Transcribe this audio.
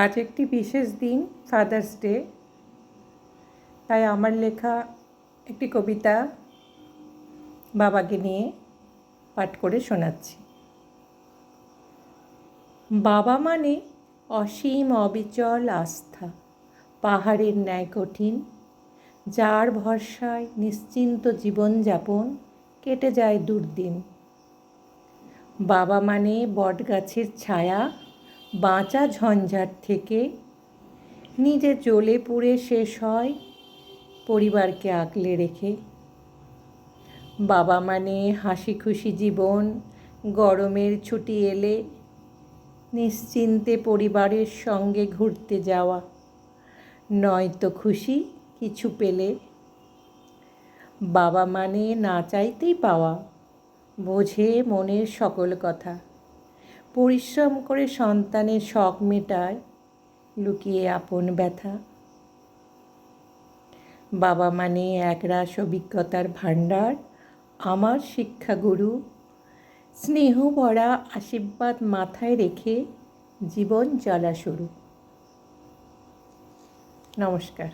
আজ একটি বিশেষ দিন, ফাদার্স ডে। তাই আমার লেখা একটি কবিতা বাবাকে নিয়ে পাঠ করে শোনাচ্ছি। বাবা মানে অসীম অবিচল আস্থা, পাহাড়ের ন্যায় কঠিন, যার ভরসায় নিশ্চিন্ত জীবনযাপন কেটে যায় দুর্দিন। বাবা মানে বটগাছের ছায়া, বাঁচা ঝঞ্ঝাট থেকে, নিজে জ্বলে পুড়ে শেষ হয় পরিবারকে আগলে রেখে। বাবা মানে হাসি খুশি জীবন, গরমের ছুটি এলে নিশ্চিন্তে পরিবারের সঙ্গে ঘুরতে যাওয়া, নয়তো খুশি কিছু পেলে। বাবা মানে না চাইতেই পাওয়া, বোঝে মনের সকল কথা, পরিশ্রম করে সন্তানের শখ মেটায় লুকিয়ে আপন ব্যথা। বাবা মানে একরাশ অভিজ্ঞতার ভাণ্ডার, আমার শিক্ষাগুরু, স্নেহ ভরা আশীর্বাদ মাথায় রেখে জীবন চলা শুরু। নমস্কার।